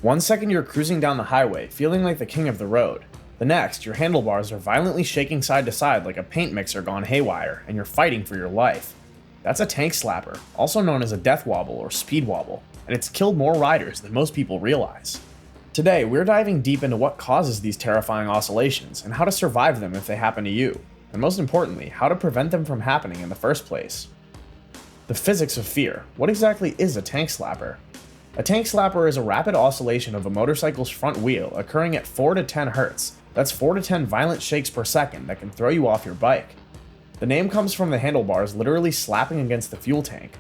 One second you're cruising down the highway, feeling like the king of the road. The next, your handlebars are violently shaking side to side like a paint mixer gone haywire, and you're fighting for your life. That's a tank slapper, also known as a death wobble or speed wobble, and it's killed more riders than most people realize. Today, we're diving deep into what causes these terrifying oscillations and how to survive them if they happen to you, and most importantly, how to prevent them from happening in the first place. The physics of fear. What exactly is a tank slapper? A tank slapper is a rapid oscillation of a motorcycle's front wheel occurring at 4 to 10 Hz. That's 4 to 10 violent shakes per second that can throw you off your bike. The name comes from the handlebars literally slapping against the fuel tank.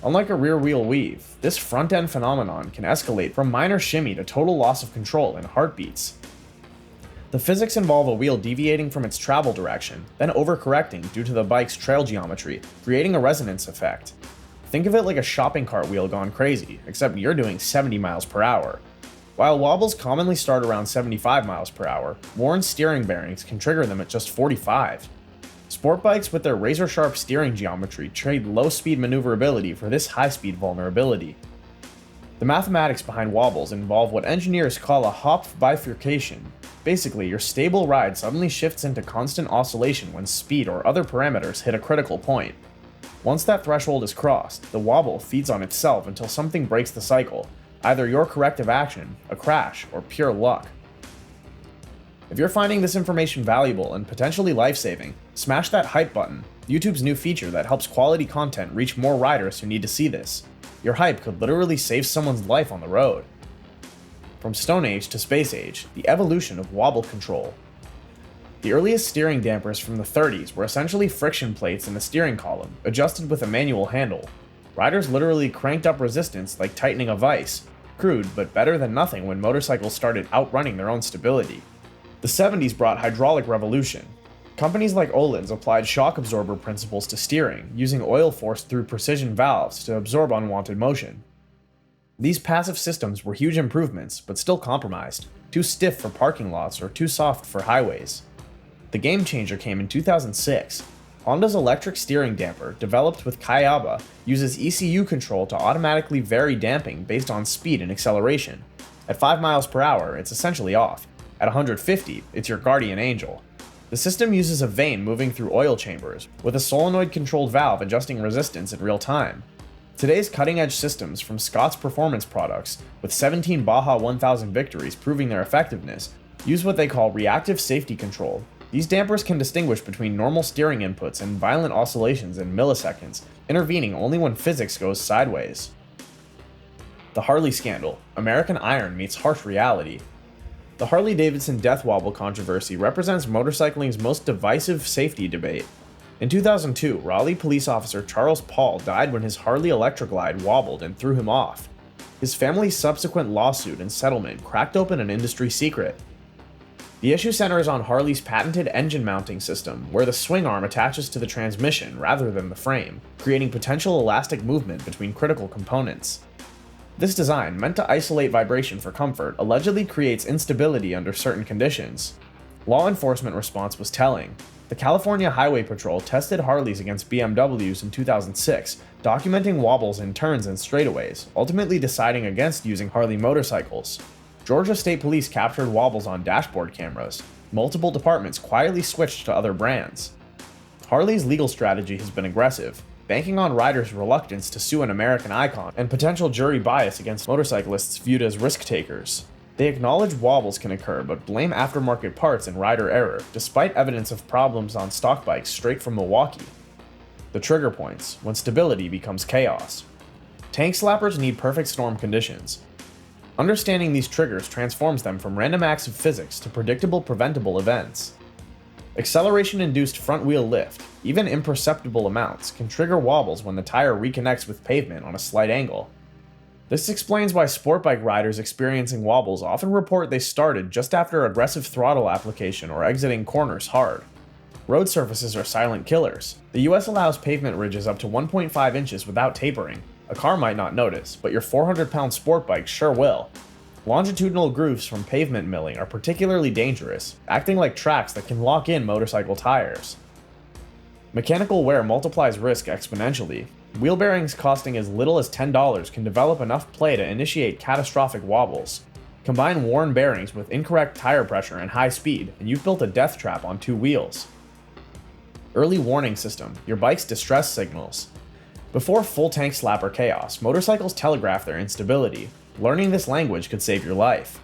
Unlike a rear wheel weave, this front end phenomenon can escalate from minor shimmy to total loss of control in heartbeats. The physics involve a wheel deviating from its travel direction, then overcorrecting due to the bike's trail geometry, creating a resonance effect. Think of it like a shopping cart wheel gone crazy, except you're doing 70 miles per hour. While wobbles commonly start around 75 miles per hour, worn steering bearings can trigger them at just 45. Sport bikes with their razor-sharp steering geometry trade low-speed maneuverability for this high-speed vulnerability. The mathematics behind wobbles involve what engineers call a Hopf bifurcation. Basically, your stable ride suddenly shifts into constant oscillation when speed or other parameters hit a critical point. Once that threshold is crossed, the wobble feeds on itself until something breaks the cycle, either your corrective action, a crash, or pure luck. If you're finding this information valuable and potentially life-saving, smash that hype button, YouTube's new feature that helps quality content reach more riders who need to see this. Your hype could literally save someone's life on the road. From Stone Age to Space Age, the evolution of wobble control. The earliest steering dampers from the 30s were essentially friction plates in the steering column, adjusted with a manual handle. Riders literally cranked up resistance like tightening a vise. Crude, but better than nothing when motorcycles started outrunning their own stability. The 70s brought hydraulic revolution. Companies like Öhlins applied shock absorber principles to steering, using oil force through precision valves to absorb unwanted motion. These passive systems were huge improvements, but still compromised, too stiff for parking lots or too soft for highways. The game changer came in 2006. Honda's electric steering damper, developed with Kayaba, uses ECU control to automatically vary damping based on speed and acceleration. At 5 miles per hour, it's essentially off. At 150, it's your guardian angel. The system uses a vane moving through oil chambers, with a solenoid-controlled valve adjusting resistance in real time. Today's cutting-edge systems from Scott's Performance products, with 17 Baja 1000 victories proving their effectiveness, use what they call reactive safety control. These dampers can distinguish between normal steering inputs and violent oscillations in milliseconds, intervening only when physics goes sideways. The Harley scandal. American iron meets harsh reality. The Harley-Davidson death wobble controversy represents motorcycling's most divisive safety debate. In 2002, Raleigh police officer Charles Paul died when his Harley Electroglide wobbled and threw him off. His family's subsequent lawsuit and settlement cracked open an industry secret. The issue centers on Harley's patented engine mounting system, where the swing arm attaches to the transmission rather than the frame, creating potential elastic movement between critical components. This design, meant to isolate vibration for comfort, allegedly creates instability under certain conditions. Law enforcement response was telling. The California Highway Patrol tested Harleys against BMWs in 2006, documenting wobbles in turns and straightaways, ultimately deciding against using Harley motorcycles. Georgia State Police captured wobbles on dashboard cameras. Multiple departments quietly switched to other brands. Harley's legal strategy has been aggressive, banking on riders' reluctance to sue an American icon and potential jury bias against motorcyclists viewed as risk takers. They acknowledge wobbles can occur but blame aftermarket parts and rider error, despite evidence of problems on stock bikes straight from Milwaukee. The trigger points, when stability becomes chaos. Tank slappers need perfect storm conditions. Understanding these triggers transforms them from random acts of physics to predictable preventable events. Acceleration-induced front wheel lift, even imperceptible amounts, can trigger wobbles when the tire reconnects with pavement on a slight angle. This explains why sport bike riders experiencing wobbles often report they started just after aggressive throttle application or exiting corners hard. Road surfaces are silent killers. The US allows pavement ridges up to 1.5 inches without tapering. A car might not notice, but your 400-pound sport bike sure will. Longitudinal grooves from pavement milling are particularly dangerous, acting like tracks that can lock in motorcycle tires. Mechanical wear multiplies risk exponentially. Wheel bearings costing as little as $10 can develop enough play to initiate catastrophic wobbles. Combine worn bearings with incorrect tire pressure and high speed, and you've built a death trap on two wheels. Early warning system, your bike's distress signals. Before full tank slapper chaos, motorcycles telegraph their instability. Learning this language could save your life.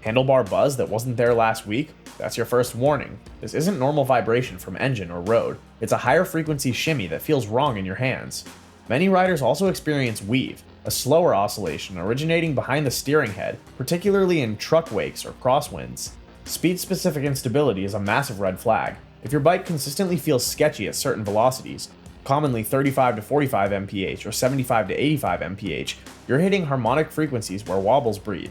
Handlebar buzz that wasn't there last week? That's your first warning. This isn't normal vibration from engine or road. It's a higher frequency shimmy that feels wrong in your hands. Many riders also experience weave, a slower oscillation originating behind the steering head, particularly in truck wakes or crosswinds. Speed-specific instability is a massive red flag. If your bike consistently feels sketchy at certain velocities, commonly 35 to 45 mph or 75 to 85 mph, you're hitting harmonic frequencies where wobbles breed.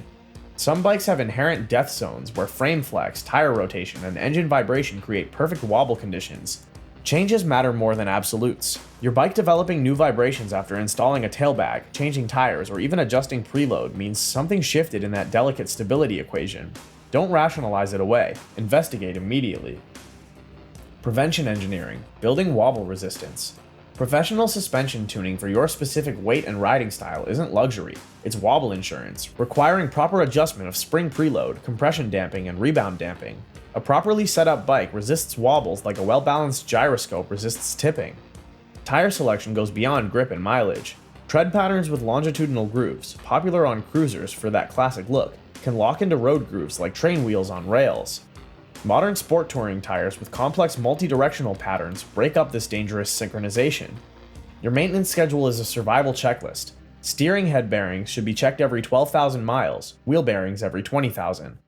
Some bikes have inherent death zones where frame flex, tire rotation, and engine vibration create perfect wobble conditions. Changes matter more than absolutes. Your bike developing new vibrations after installing a tailbag, changing tires, or even adjusting preload means something shifted in that delicate stability equation. Don't rationalize it away. Investigate immediately. Prevention engineering, building wobble resistance. Professional suspension tuning for your specific weight and riding style isn't luxury, it's wobble insurance, requiring proper adjustment of spring preload, compression damping, and rebound damping. A properly set up bike resists wobbles like a well-balanced gyroscope resists tipping. Tire selection goes beyond grip and mileage. Tread patterns with longitudinal grooves, popular on cruisers for that classic look, can lock into road grooves like train wheels on rails. Modern sport touring tires with complex multi-directional patterns break up this dangerous synchronization. Your maintenance schedule is a survival checklist. Steering head bearings should be checked every 12,000 miles, wheel bearings every 20,000.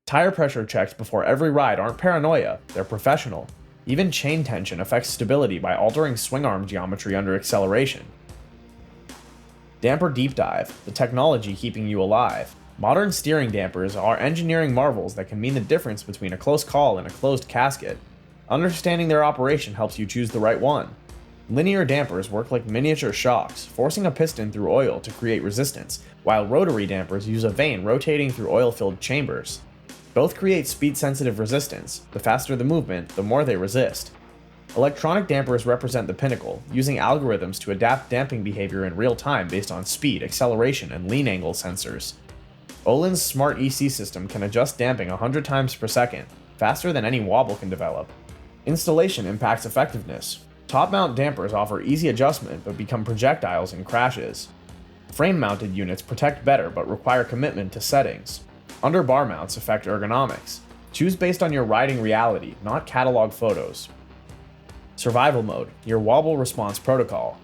Tire pressure checks before every ride aren't paranoia, they're professional. Even chain tension affects stability by altering swing arm geometry under acceleration. Damper deep dive, the technology keeping you alive. Modern steering dampers are engineering marvels that can mean the difference between a close call and a closed casket. Understanding their operation helps you choose the right one. Linear dampers work like miniature shocks, forcing a piston through oil to create resistance, while rotary dampers use a vane rotating through oil-filled chambers. Both create speed-sensitive resistance. The faster the movement, the more they resist. Electronic dampers represent the pinnacle, using algorithms to adapt damping behavior in real time based on speed, acceleration, and lean angle sensors. Olin's smart EC system can adjust damping 100 times per second, faster than any wobble can develop. Installation impacts effectiveness. Top-mount dampers offer easy adjustment but become projectiles in crashes. Frame-mounted units protect better but require commitment to settings. Under-bar mounts affect ergonomics. Choose based on your riding reality, not catalog photos. Survival mode, your wobble response protocol.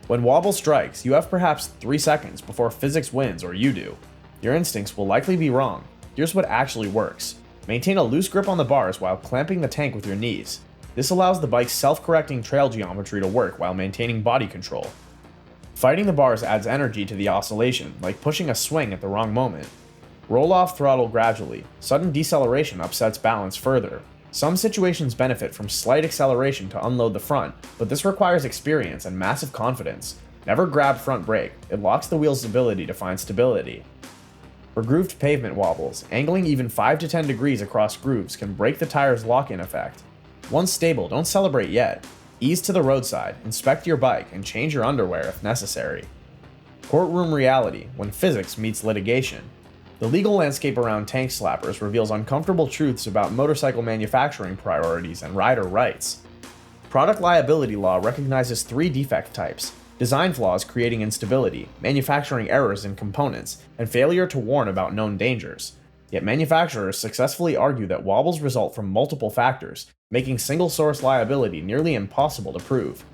When wobble strikes, you have perhaps 3 seconds before physics wins or you do. Your instincts will likely be wrong. Here's what actually works. Maintain a loose grip on the bars while clamping the tank with your knees. This allows the bike's self-correcting trail geometry to work while maintaining body control. Fighting the bars adds energy to the oscillation, like pushing a swing at the wrong moment. Roll off throttle gradually. Sudden deceleration upsets balance further. Some situations benefit from slight acceleration to unload the front, but this requires experience and massive confidence. Never grab front brake. It locks the wheel's ability to find stability. For grooved pavement wobbles, angling even 5 to 10 degrees across grooves can break the tire's lock-in effect. Once stable, don't celebrate yet. Ease to the roadside, inspect your bike, and change your underwear if necessary. Courtroom reality, when physics meets litigation. The legal landscape around tank slappers reveals uncomfortable truths about motorcycle manufacturing priorities and rider rights. Product liability law recognizes 3 defect types: design flaws creating instability, manufacturing errors in components, and failure to warn about known dangers. Yet manufacturers successfully argue that wobbles result from multiple factors, making single-source liability nearly impossible to prove.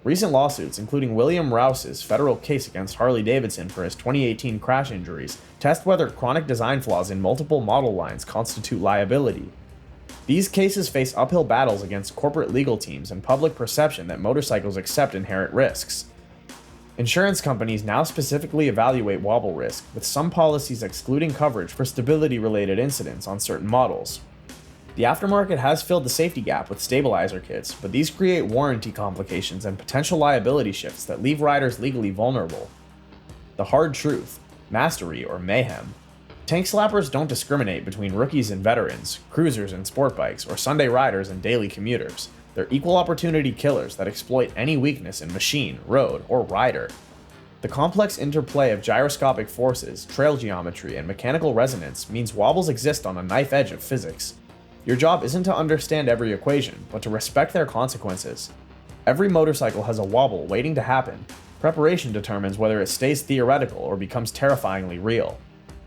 Recent lawsuits, including William Rouse's federal case against Harley-Davidson for his 2018 crash injuries, test whether chronic design flaws in multiple model lines constitute liability. These cases face uphill battles against corporate legal teams and public perception that motorcycles accept inherent risks. Insurance companies now specifically evaluate wobble risk, with some policies excluding coverage for stability-related incidents on certain models. The aftermarket has filled the safety gap with stabilizer kits, but these create warranty complications and potential liability shifts that leave riders legally vulnerable. The hard truth: mastery or mayhem. Tank slappers don't discriminate between rookies and veterans, cruisers and sport bikes, or Sunday riders and daily commuters. They're equal opportunity killers that exploit any weakness in machine, road, or rider. The complex interplay of gyroscopic forces, trail geometry, and mechanical resonance means wobbles exist on a knife edge of physics. Your job isn't to understand every equation, but to respect their consequences. Every motorcycle has a wobble waiting to happen. Preparation determines whether it stays theoretical or becomes terrifyingly real.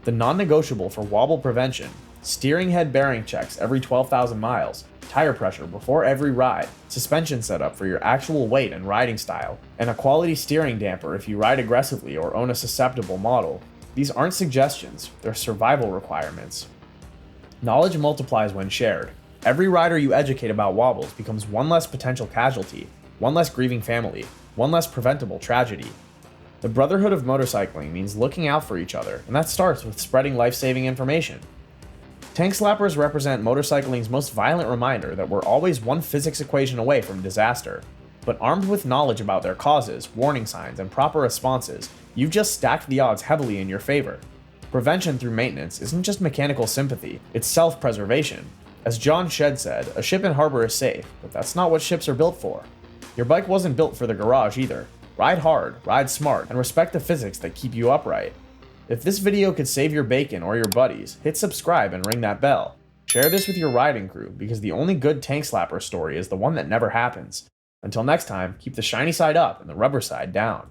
The non-negotiable for wobble prevention: steering head bearing checks every 12,000 miles, tire pressure before every ride, suspension setup for your actual weight and riding style, and a quality steering damper if you ride aggressively or own a susceptible model. These aren't suggestions, they're survival requirements. Knowledge multiplies when shared. Every rider you educate about wobbles becomes one less potential casualty, one less grieving family, one less preventable tragedy. The brotherhood of motorcycling means looking out for each other, and that starts with spreading life-saving information. Tank slappers represent motorcycling's most violent reminder that we're always one physics equation away from disaster. But armed with knowledge about their causes, warning signs, and proper responses, you've just stacked the odds heavily in your favor. Prevention through maintenance isn't just mechanical sympathy, it's self-preservation. As John Shedd said, a ship in harbor is safe, but that's not what ships are built for. Your bike wasn't built for the garage either. Ride hard, ride smart, and respect the physics that keep you upright. If this video could save your bacon or your buddies, hit subscribe and ring that bell. Share this with your riding crew, because the only good tank slapper story is the one that never happens. Until next time, keep the shiny side up and the rubber side down.